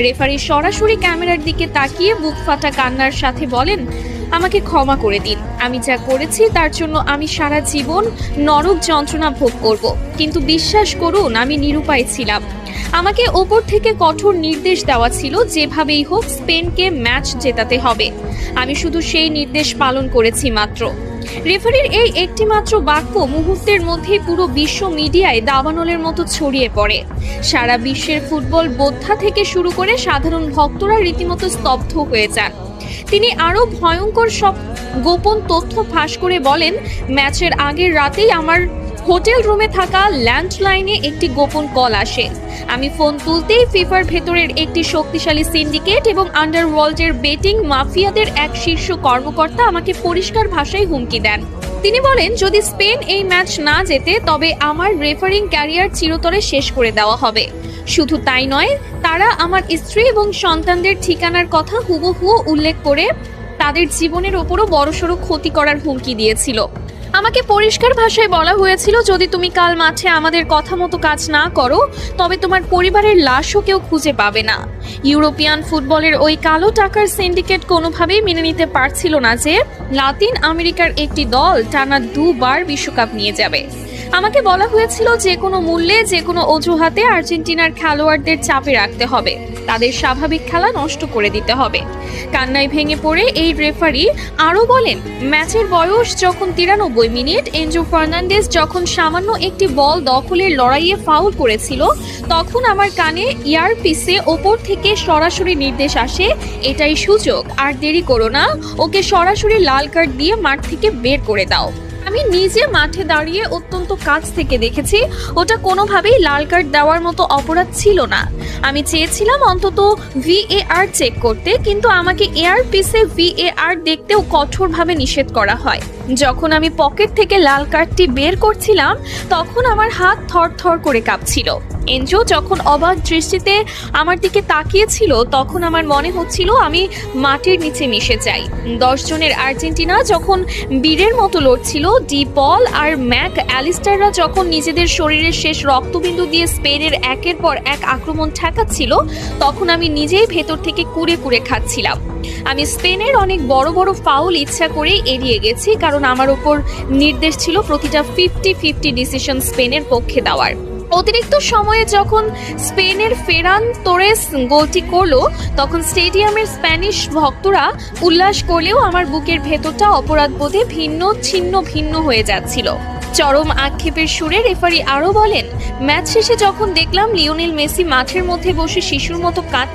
Referee সরাসরি ক্যামেরার দিকে তাকিয়ে বুক ফাটা কান্নার সাথে বলেন, আমাকে ক্ষমা করে দিন। আমি যা করেছি তার জন্য আমি সারা জীবন নরক যন্ত্রণা ভোগ করব, কিন্তু বিশ্বাস করুন আমি নিরুপায় ছিলাম। আমাকে ওপর থেকে কঠোর নির্দেশ দেওয়া ছিল, যেভাবেই হোক স্পেনকে ম্যাচ জেতাতে হবে। আমি শুধু সেই নির্দেশ পালন করেছি মাত্র। রেফারির এই একটি মাত্র বাক্য মুহূর্তের মধ্যেই পুরো বিশ্ব মিডিয়ায় দাবানলের মতো ছড়িয়ে পড়ে। সারা বিশ্বের ফুটবল বোদ্ধা থেকে শুরু করে সাধারণ ভক্তরা রীতিমতো স্তব্ধ হয়ে যান। তিনি আরো ভয়ঙ্কর সব গোপন তথ্য ফাঁস করে বলেন, ম্যাচের আগের রাতেই আমার হোটেল রুমে থাকা ল্যান্ডলাইনে একটি গোপন কল আসে। আমি ফোন তুলতেই ফিফার ভেতরের একটি শক্তিশালী সিন্ডিকেট এবং আন্ডারওয়ার্ল্ডের বেটিং মাফিয়াদের এক শীর্ষ কর্মকর্তা আমাকে পরিষ্কার ভাষায় হুমকি দেন। তিনি বলেন, যদি স্পেন এই ম্যাচ না জেতে তবে আমার রেফারিং ক্যারিয়ার চিরতরে শেষ করে দেওয়া হবে। শুধু তাই নয়, তারা আমার স্ত্রী এবং সন্তানদের ঠিকানার কথা হুবহু উল্লেখ করে তাদের জীবনের ওপরও বড়সড় ক্ষতি করার হুমকি দিয়েছিল। আমাকে পরিষ্কার ভাষায় বলা হয়েছিল, যদি তুমি কাল মাঠে আমাদের কথা মতো কাজ না করো তবে তোমার পরিবারের লাশও কেউ খুঁজে পাবে না। ইউরোপিয়ান ফুটবলের ওই কালো টাকার সিন্ডিকেট কোনোভাবেই মেনে নিতে পারছিল না যে লাতিন আমেরিকার একটি দল টানা দুবার বিশ্বকাপ নিয়ে যাবে। আমাকে বলা হয়েছিল, যে কোনো মূল্যে যে কোনো অজুহাতে আর্জেন্টিনার খেলোয়াড়দের চাপে রাখতে হবে, তাদের স্বাভাবিক খেলা নষ্ট করে দিতে হবে। কান্নায় ভেঙে পড়ে এই রেফারি আরও বলেন, ম্যাচের বয়স যখন 93 মিনিট, এনজো ফার্নান্ডেজ যখন সামান্য একটি বল দখলের লড়াইয়ে ফাউল করেছিল, তখন আমার কানে ইয়ারপিসে ওপর থেকে সরাসরি নির্দেশ আসে, এটাই সুযোগ, আর দেরি করো না, ওকে সরাসরি লাল কার্ড দিয়ে মাঠ থেকে বের করে দাও। আমি নিজে মাঠে দাঁড়িয়ে অত্যন্ত কাছ থেকে দেখেছি, ওটা কোনোভাবেই লাল কার্ড দেওয়ার মতো অপরাধ ছিল না। আমি চেয়েছিলাম অন্তত VAR চেক করতে, কিন্তু আমাকে এয়ারপিসে VAR দেখতেও কঠোরভাবে নিষেধ করা হয়। যখন আমি পকেট থেকে লাল কার্ডটি বের করছিলাম তখন আমার হাত থরথর করে কাঁপছিল। এনজো যখন অবাক দৃষ্টিতে আমার দিকে তাকিয়েছিল তখন আমার মনে হচ্ছিল আমি মাটির নিচে মিশে যাই। 10 জনের আর্জেন্টিনা যখন বীরের মতো লড়ছিল, ডি পল আর ম্যাক অ্যালিস্টাররা যখন নিজেদের শরীরের শেষ রক্তবিন্দু দিয়ে স্পেনের একের পর এক আক্রমণ ঠেকাচ্ছিল, তখন আমি নিজেই ভেতর থেকে কুরে কুরে খাচ্ছিলাম। আমি স্পেনের অনেক বড় বড় ফাউল ইচ্ছা করেই এড়িয়ে গেছি, কারণ আমার ওপর নির্দেশ ছিল প্রতিটা 50-50 ডিসিশন স্পেনের পক্ষে দেওয়ার। অতিরিক্ত সময়ে যখন স্পেনের ফেরান তোরেস গোলটি করলো, তখন স্টেডিয়ামের স্প্যানিশ ভক্তরা উল্লাস করলেও আমার বুকের ভেতরটা অপরাধবোধে ভিন্ন হয়ে যাচ্ছিল। চরম আক্ষেপের সুরে রেফারি আরও বলেন, ম্যাচ শেষে যখন দেখলাম লিওনেল মেসি মাঠের মধ্যে বসে শিশুর মতো কাঁদছে,